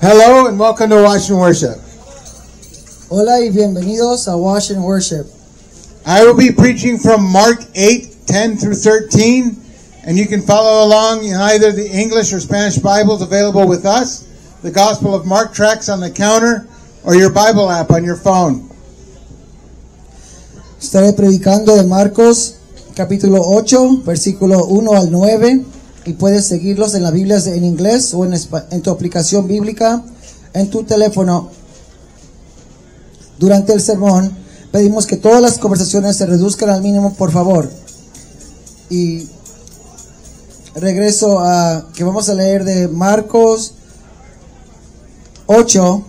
Hello and welcome to Watch and Worship. Hola y bienvenidos a Watch and Worship. I will be preaching from Mark 8:10 through 13, and you can follow along in either the English or Spanish Bibles available with us, the Gospel of Mark tracts on the counter, or your Bible app on your phone. Estaré predicando de Marcos capítulo 8, versículo 1 al 9, y puedes seguirlos en la Biblia en inglés o en tu aplicación bíblica en tu teléfono. Durante el sermón pedimos que todas las conversaciones se reduzcan al mínimo, por favor. Y regreso a que vamos a leer de Marcos 8,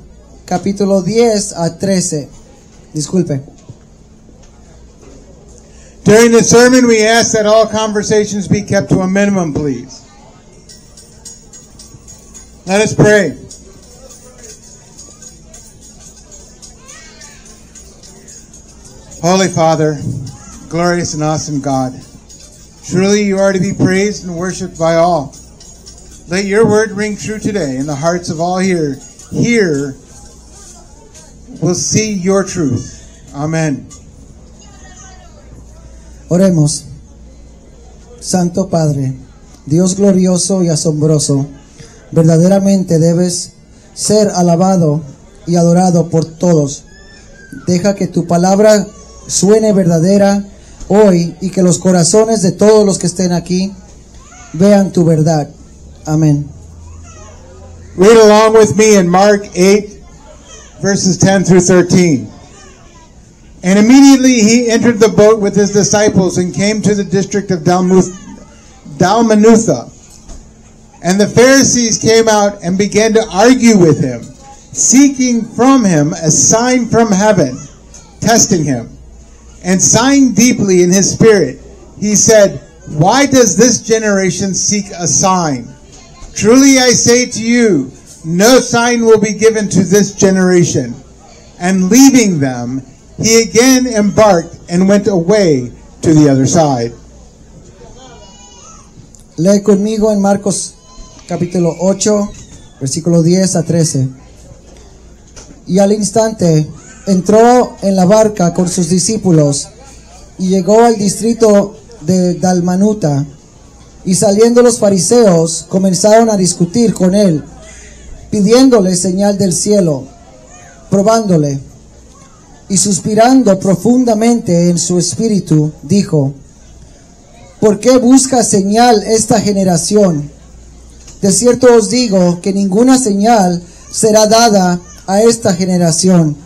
capítulo 10 a 13. Disculpe. During the sermon, we ask that all conversations be kept to a minimum, please. Let us pray. Holy Father, glorious and awesome God, truly you are to be praised and worshipped by all. Let your word ring true today in the hearts of all here will see your truth. Amen. Oremos. Santo Padre, Dios glorioso y asombroso, verdaderamente debes ser alabado y adorado por todos. Deja que tu palabra suene verdadera hoy y que los corazones de todos los que estén aquí vean tu verdad. Amén. Read along with me in Mark 8, verses 10 through 13. And immediately he entered the boat with his disciples and came to the district of Dalmanutha. And the Pharisees came out and began to argue with him, seeking from him a sign from heaven, testing him. And sighing deeply in his spirit, he said, "Why does this generation seek a sign? Truly I say to you, no sign will be given to this generation." And leaving them, he again embarked and went away to the other side. Lee conmigo en Marcos capítulo 8, versículo 10 a 13. Y al instante entró en la barca con sus discípulos y llegó al distrito de Dalmanuta. Y saliendo los fariseos comenzaron a discutir con él, pidiéndole señal del cielo, probándole. Y suspirando profundamente en su espíritu, dijo: ¿Por qué busca señal esta generación? De cierto os digo que ninguna señal será dada a esta generación.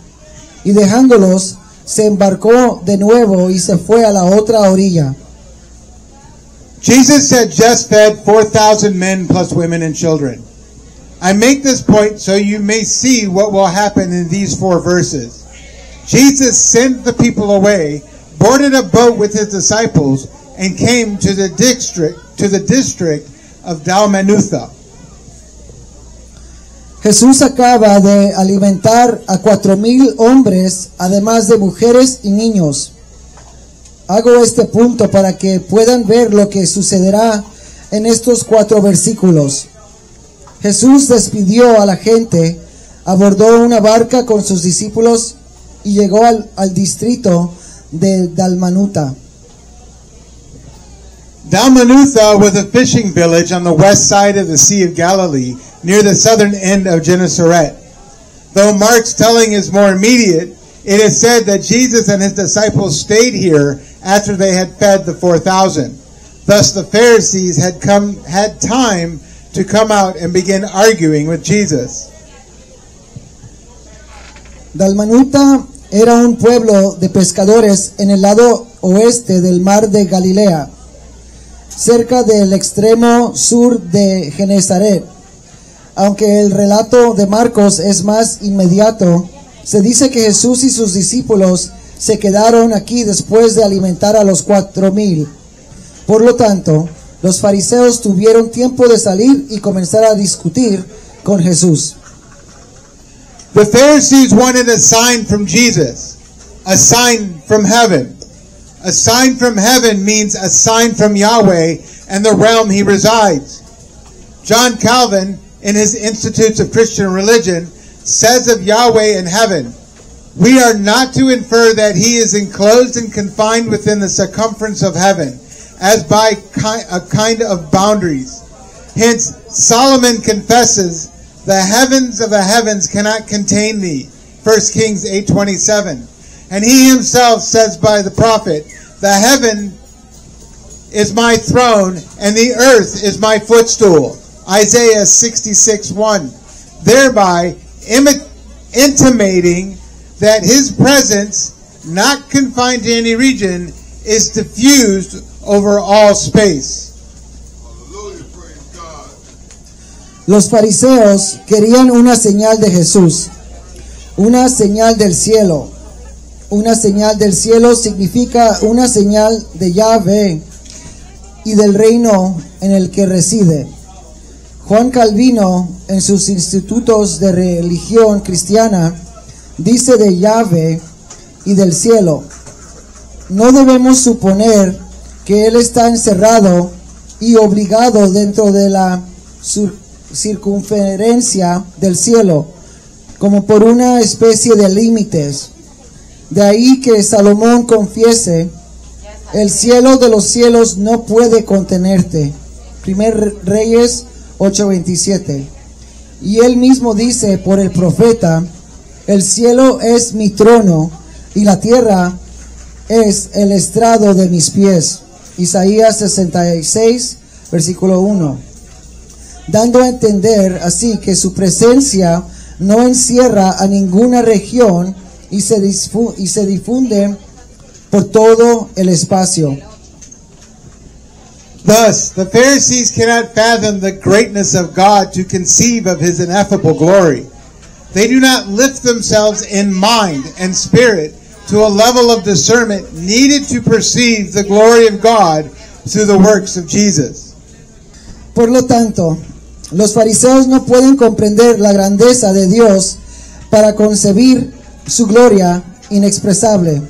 Y dejándolos, se embarcó de nuevo y se fue a la otra orilla. Jesus had just fed 4,000 men plus women and children. I make this point so you may see what will happen in these 4 verses. Jesus sent the people away, boarded a boat with his disciples, and came to the district of Dalmanutha. Jesús acaba de alimentar a 4,000 hombres, además de mujeres y niños. Hago este punto para que puedan ver lo que sucederá en estos 4 versículos. Jesús despidió a la gente, abordó una barca con sus discípulos y llegó al distrito de Dalmanuta. Dalmanutha was a fishing village on the west side of the Sea of Galilee, near the southern end of Gennesaret. Though Mark's telling is more immediate, it is said that Jesus and his disciples stayed here after they had fed the 4,000. Thus the Pharisees had time to come out and begin arguing with Jesus. Dalmanuta era un pueblo de pescadores en el lado oeste del mar de Galilea, cerca del extremo sur de Genesaret. Aunque el relato de Marcos es más inmediato, se dice que Jesús y sus discípulos se quedaron aquí después de alimentar a los 4,000. Por lo tanto, los fariseos tuvieron tiempo de salir y comenzar a discutir con Jesús. The Pharisees wanted a sign from Jesus, a sign from heaven. A sign from heaven means a sign from Yahweh and the realm he resides. John Calvin in his Institutes of Christian Religion, says of Yahweh in heaven, we are not to infer that he is enclosed and confined within the circumference of heaven, as by a kind of boundaries. Hence, Solomon confesses, the heavens of the heavens cannot contain thee. 1 Kings 8:27. And he himself says by the prophet, the heaven is my throne, and the earth is my footstool. Isaiah 66:1. Thereby intimating that his presence, not confined to any region, is diffused over all space. Los fariseos querían una señal de Jesús, una señal del cielo. Una señal del cielo significa una señal de Yahvé y del reino en el que reside. Juan Calvino, en sus institutos de religión cristiana, dice de Yahvé y del cielo. No debemos suponer que él está encerrado y obligado dentro de la circunferencia del cielo, como por una especie de límites. De ahí que Salomón confiese, el cielo de los cielos no puede contenerte. 1 Reyes 8:27. Y él mismo dice por el profeta, el cielo es mi trono y la tierra es el estrado de mis pies. Isaías 66, versículo 1. Dando a entender así que su presencia no encierra a ninguna región y se difunde por todo el espacio. Thus, the Pharisees cannot fathom the greatness of God to conceive of his ineffable glory. They do not lift themselves in mind and spirit to a level of discernment needed to perceive the glory of God through the works of Jesus. Por lo tanto, los fariseos no pueden comprender la grandeza de Dios para concebir su gloria inexpresable.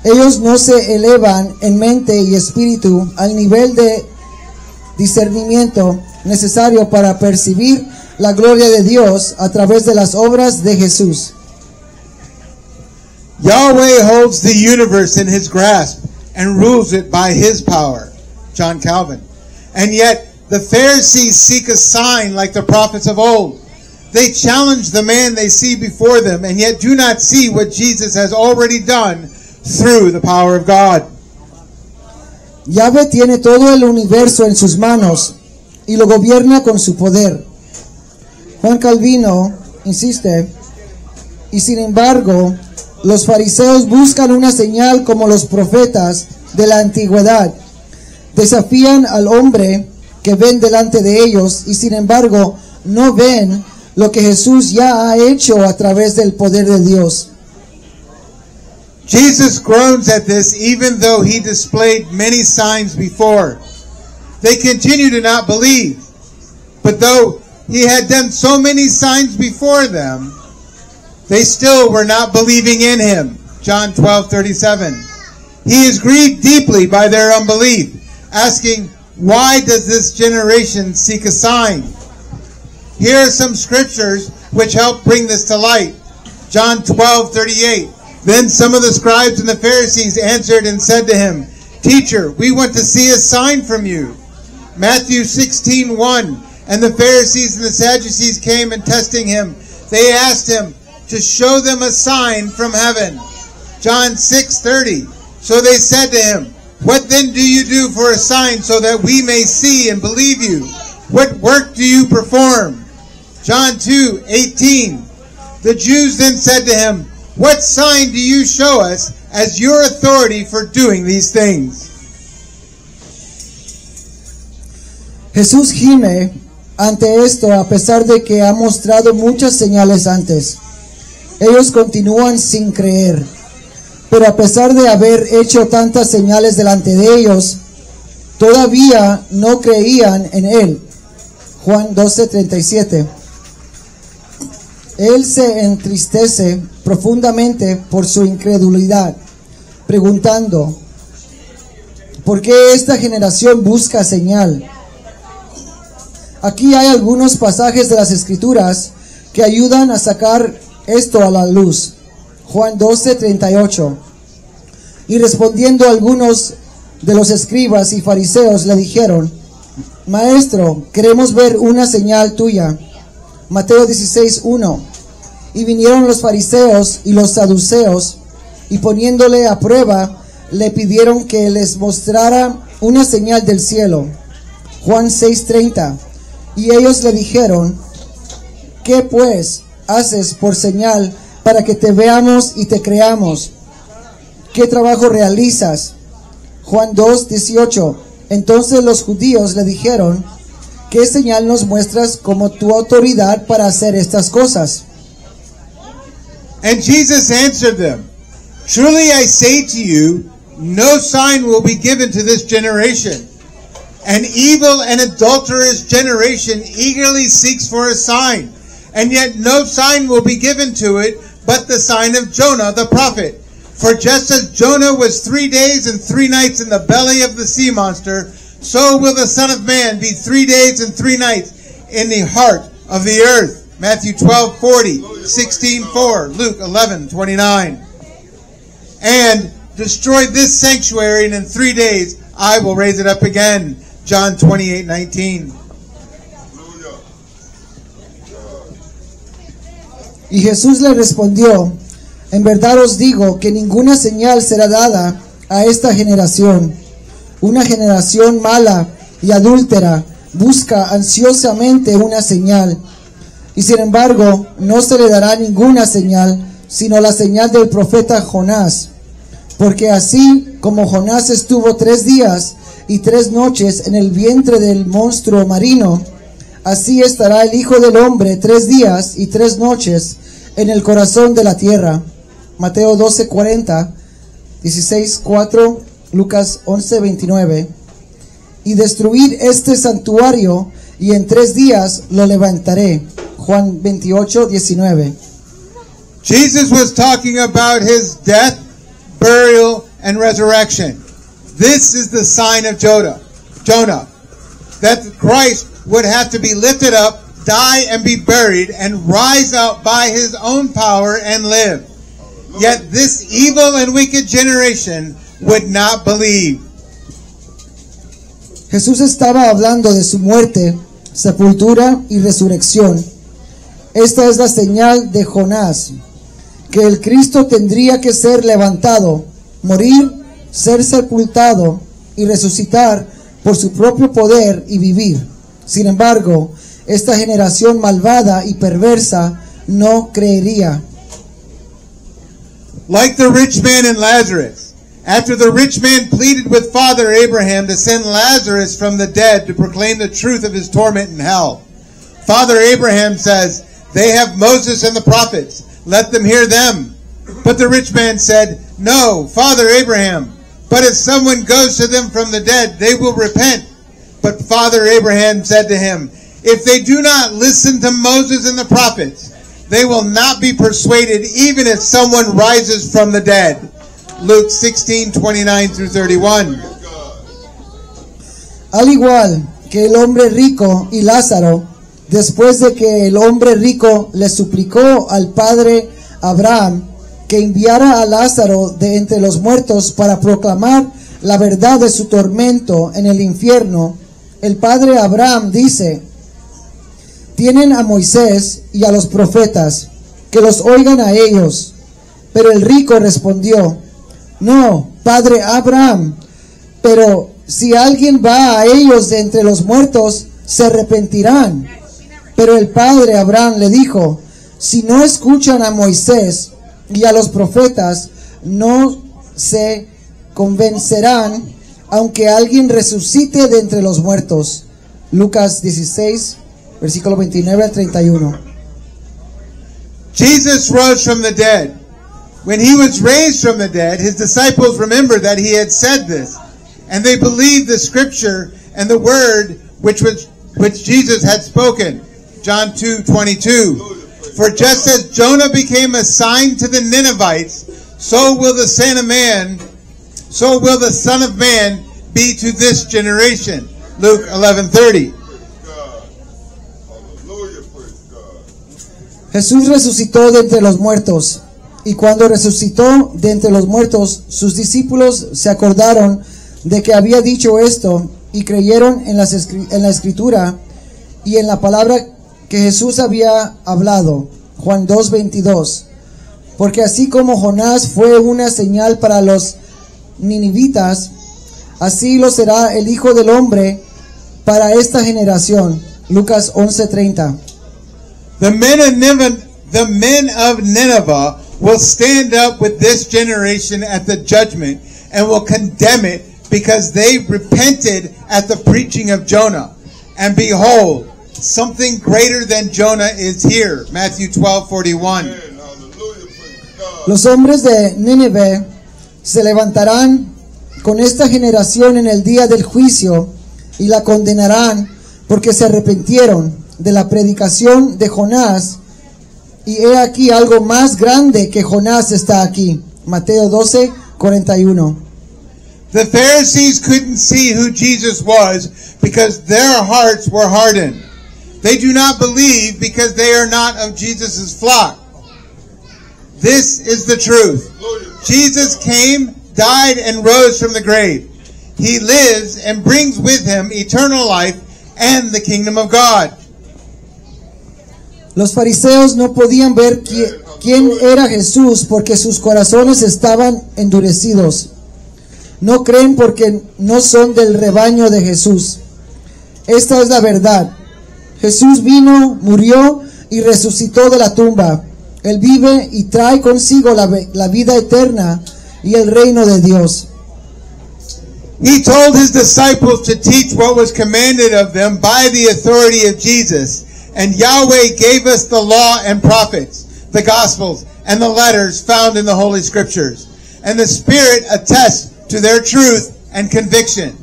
Ellos no se elevan en mente y espíritu al nivel de discernimiento necesario para percibir la gloria de Dios a través de las obras de Jesús. Yahweh holds the universe in his grasp and rules it by his power. John Calvin. And yet the Pharisees seek a sign like the prophets of old. They challenge the man they see before them and yet do not see what Jesus has already done through the power of God. Yahweh tiene todo el universo en sus manos y lo gobierna con su poder. Juan Calvino insiste, y sin embargo, los fariseos buscan una señal como los profetas de la antigüedad. Desafían al hombre que ven delante de ellos y sin embargo no ven lo que Jesús ya ha hecho a través del poder de Dios. Jesus groans at this even though he displayed many signs before. They continue to not believe. But though he had done so many signs before them, they still were not believing in him. John 12:37. He is grieved deeply by their unbelief, asking, why does this generation seek a sign? Here are some scriptures which help bring this to light. John 12:38. Then some of the scribes and the Pharisees answered and said to him, Teacher, we want to see a sign from you. Matthew 16:1. And the Pharisees and the Sadducees came and testing him, they asked him to show them a sign from heaven. John 6:30. So they said to him, What then do you do for a sign so that we may see and believe you? What work do you perform? John 2:18. The Jews then said to him, What sign do you show us as your authority for doing these things? Jesús gime ante esto a pesar de que ha mostrado muchas señales antes. Ellos continúan sin creer, pero a pesar de haber hecho tantas señales delante de ellos, todavía no creían en él. Juan 12:37. Él se entristece profundamente por su incredulidad, preguntando, ¿por qué esta generación busca señal? Aquí hay algunos pasajes de las Escrituras que ayudan a sacar esto a la luz. Juan 12:38. Y respondiendo algunos de los escribas y fariseos le dijeron: Maestro, queremos ver una señal tuya. Mateo 16:1. Y vinieron los fariseos y los saduceos, y poniéndole a prueba, le pidieron que les mostrara una señal del cielo. Juan 6:30. Y ellos le dijeron: ¿Qué pues haces por señal para que te veamos y te creamos? ¿Qué trabajo realizas? Juan 2:18. Entonces los judíos le dijeron: ¿Qué señal nos muestras como tu autoridad para hacer estas cosas? And Jesus answered them, Truly I say to you, no sign will be given to this generation. An evil and adulterous generation eagerly seeks for a sign, and yet no sign will be given to it but the sign of Jonah the prophet. For just as Jonah was 3 days and 3 nights in the belly of the sea monster, so will the Son of Man be 3 days and 3 nights in the heart of the earth. Matthew 12:40, 16:4, Luke 11:29. And destroy this sanctuary, and in 3 days I will raise it up again. John 28:19. Y Jesús le respondió: En verdad os digo que ninguna señal será dada a esta generación. Una generación mala y adúltera busca ansiosamente una señal, y sin embargo no se le dará ninguna señal, sino la señal del profeta Jonás. Porque así como Jonás estuvo 3 días y 3 noches en el vientre del monstruo marino, así estará el Hijo del Hombre 3 días y 3 noches en el corazón de la tierra. Mateo 12:40, 16:4, Lucas 11:29. Y destruir este santuario, y en 3 días lo levantaré. Juan 28:19. Jesus was talking about his death, burial, and resurrection. This is the sign of Jonah, that Christ would have to be lifted up, die and be buried, and rise up by his own power and live. Yet this evil and wicked generation would not believe. Jesús estaba hablando de su muerte, sepultura y resurrección. Esta es la señal de Jonás, que el Cristo tendría que ser levantado, morir, ser sepultado y resucitar por su propio poder y vivir. Sin embargo, esta generación malvada y perversa no creería. Like the rich man and Lazarus, after the rich man pleaded with Father Abraham to send Lazarus from the dead to proclaim the truth of his torment in hell, Father Abraham says, They have Moses and the prophets. Let them hear them. But the rich man said, No, Father Abraham, but if someone goes to them from the dead, they will repent. But Father Abraham said to him, If they do not listen to Moses and the prophets, they will not be persuaded even if someone rises from the dead. Luke 16:29 through 31. Al igual que el hombre rico y Lázaro, después de que el hombre rico le suplicó al padre Abraham que enviara a Lázaro de entre los muertos para proclamar la verdad de su tormento en el infierno, el padre Abraham dice: Tienen a Moisés y a los profetas, que los oigan a ellos. Pero el rico respondió: No, padre Abraham, pero si alguien va a ellos de entre los muertos, se arrepentirán. Pero el padre Abraham le dijo: Si no escuchan a Moisés y a los profetas, no se convencerán, aunque alguien resucite de entre los muertos. Lucas 16, versículo 29 al 31. Jesus rose from the dead. When he was raised from the dead, his disciples remembered that he had said this, and they believed the scripture and the word which Jesus had spoken. John 2:22. For just as Jonah became a sign to the Ninevites, so will the Son of Man be to this generation. Luke 11:30. Jesús resucitó de entre los muertos, y cuando resucitó de entre los muertos, sus discípulos se acordaron de que había dicho esto, y creyeron en la Escritura y en la palabra que Jesús había hablado. Juan 2:22. Porque así como Jonás fue una señal para los ninivitas, así lo será el Hijo del Hombre para esta generación. Lucas 11:30. The men of Nineveh will stand up with this generation at the judgment and will condemn it because they repented at the preaching of Jonah. And behold, something greater than Jonah is here. Matthew 12:41. Los hombres de Nínive se levantarán con esta generación en el día del juicio y la condenarán porque se arrepintieron de la predicación de Jonás, y he aquí algo más grande que Jonás está aquí. Mateo 12:41. The Pharisees couldn't see who Jesus was because their hearts were hardened. They do not believe because they are not of Jesus' flock. This is the truth. Jesus came, died, and rose from the grave. He lives and brings with him eternal life and the kingdom of God. Los fariseos no podían ver quién era Jesús porque sus corazones estaban endurecidos. No creen porque no son del rebaño de Jesús. Esta es la verdad. Jesús vino, murió y resucitó de la tumba. Él vive y trae consigo la vida eterna y el reino de Dios. He told his disciples to teach what was commanded of them by the authority of Jesus. And Yahweh gave us the law and prophets, the gospels, and the letters found in the Holy Scriptures. And the Spirit attests to their truth and conviction.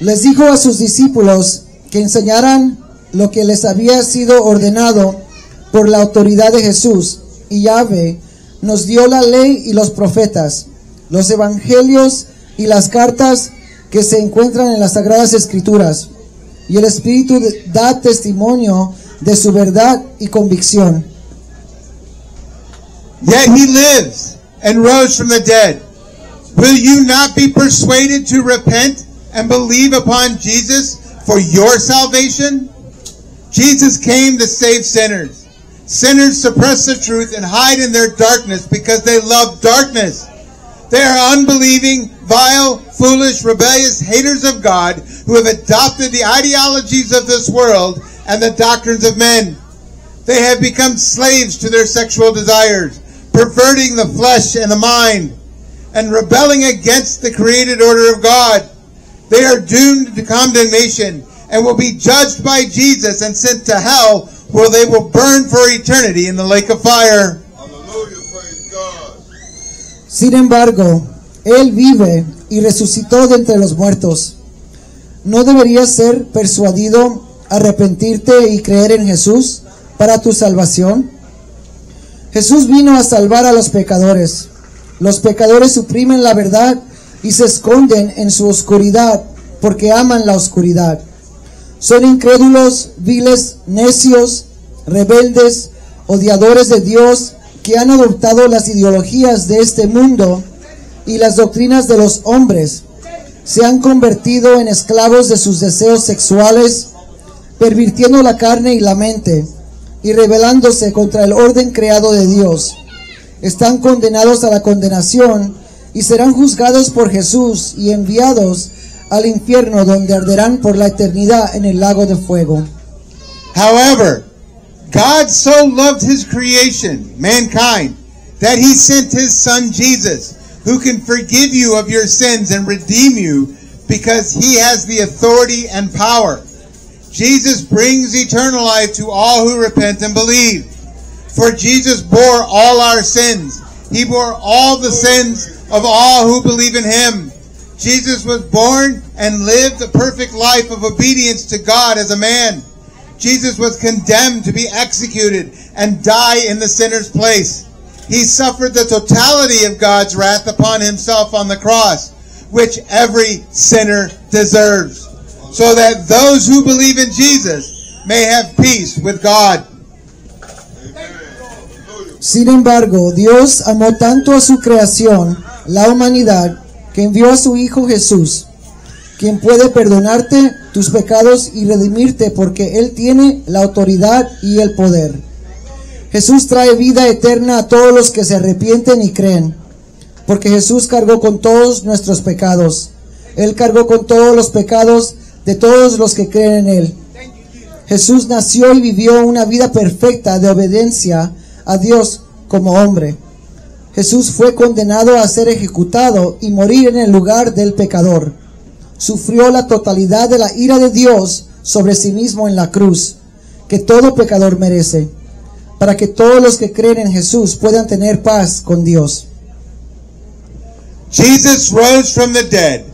Les dijo a sus discípulos que enseñaran lo que les había sido ordenado por la autoridad de Jesús, y Yahweh nos dio la ley y los profetas, los evangelios y las cartas que se encuentran en las Sagradas Escrituras, y el Espíritu da testimonio de su verdad y convicción. Yet he lives and rose from the dead. Will you not be persuaded to repent and believe upon Jesus for your salvation? Jesus came to save sinners. Sinners suppress the truth and hide in their darkness because they love darkness. They are unbelieving, vile, foolish, rebellious haters of God who have adopted the ideologies of this world and the doctrines of men. They have become slaves to their sexual desires, perverting the flesh and the mind, and rebelling against the created order of God. They are doomed to condemnation and will be judged by Jesus and sent to hell, where they will burn for eternity in the lake of fire. Hallelujah, praise God. Sin embargo, Él vive y resucitó de entre los muertos. ¿No deberías ser persuadido, arrepentirte y creer en Jesús para tu salvación? Jesús vino a salvar a los pecadores. Los pecadores suprimen la verdad y se esconden en su oscuridad porque aman la oscuridad. Son incrédulos, viles, necios, rebeldes, odiadores de Dios, que han adoptado las ideologías de este mundo y las doctrinas de los hombres. Se han convertido en esclavos de sus deseos sexuales, pervirtiendo la carne y la mente, y rebelándose contra el orden creado de Dios. Están condenados a la condenación y serán juzgados por Jesús y enviados al infierno, donde arderán por la eternidad en el lago de fuego. However, God so loved his creation, mankind, that he sent his son Jesus, who can forgive you of your sins and redeem you because he has the authority and power. Jesus brings eternal life to all who repent and believe. For Jesus bore all our sins. He bore all the sins of all who believe in him. Jesus was born and lived a perfect life of obedience to God as a man. Jesus was condemned to be executed and die in the sinner's place. He suffered the totality of God's wrath upon himself on the cross, which every sinner deserves, so that those who believe in Jesus may have peace with God. Sin embargo, Dios amó tanto a su creación, la humanidad, que envió a su Hijo Jesús, quien puede perdonarte tus pecados y redimirte porque Él tiene la autoridad y el poder. Jesús trae vida eterna a todos los que se arrepienten y creen, porque Jesús cargó con todos nuestros pecados. Él cargó con todos los pecados de todos los que creen en Él. Jesús nació y vivió una vida perfecta de obediencia a Dios como hombre. Jesús fue condenado a ser ejecutado y morir en el lugar del pecador. Sufrió la totalidad de la ira de Dios sobre sí mismo en la cruz, que todo pecador merece, para que todos los que creen en Jesús puedan tener paz con Dios. Jesus rose from the dead,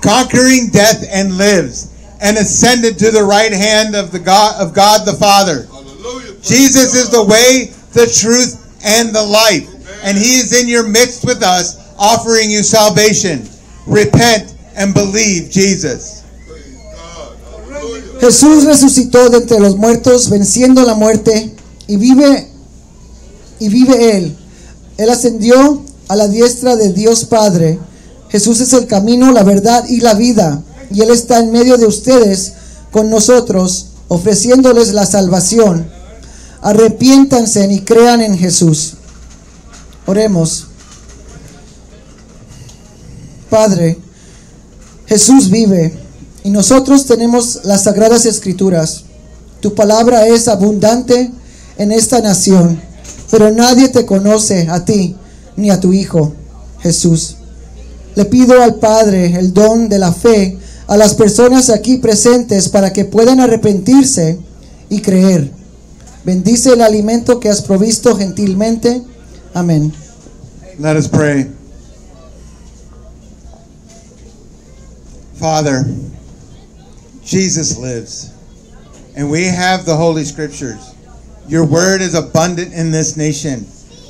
conquering death, and lives, and ascended to the right hand of God the Father. Hallelujah. Jesus is the way, the truth, and the life, and He is in your midst with us, offering you salvation. Repent and believe Jesus. Praise God. Hallelujah. Jesús resucitó de entre los muertos, venciendo la muerte, y vive Él. Él ascendió a la diestra de Dios Padre. Jesús es el camino, la verdad y la vida, y Él está en medio de ustedes con nosotros, ofreciéndoles la salvación. Arrepiéntanse y crean en Jesús. Oremos. Padre, Jesús vive y nosotros tenemos las sagradas escrituras. Tu palabra es abundante en esta nación, pero nadie te conoce a ti ni a tu Hijo, Jesús. Le pido al Padre el don de la fe a las personas aquí presentes para que puedan arrepentirse y creer. Bendice el alimento que has provisto gentilmente. Amén. Let us pray. Father, Jesus lives, and we have the Holy Scriptures. Your word is abundant in this nation,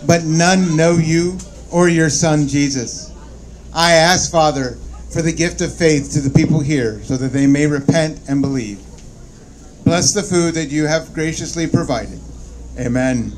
but none know you or your Son, Jesus. I ask, Father, for the gift of faith to the people here so that they may repent and believe. Bless the food that you have graciously provided. Amen.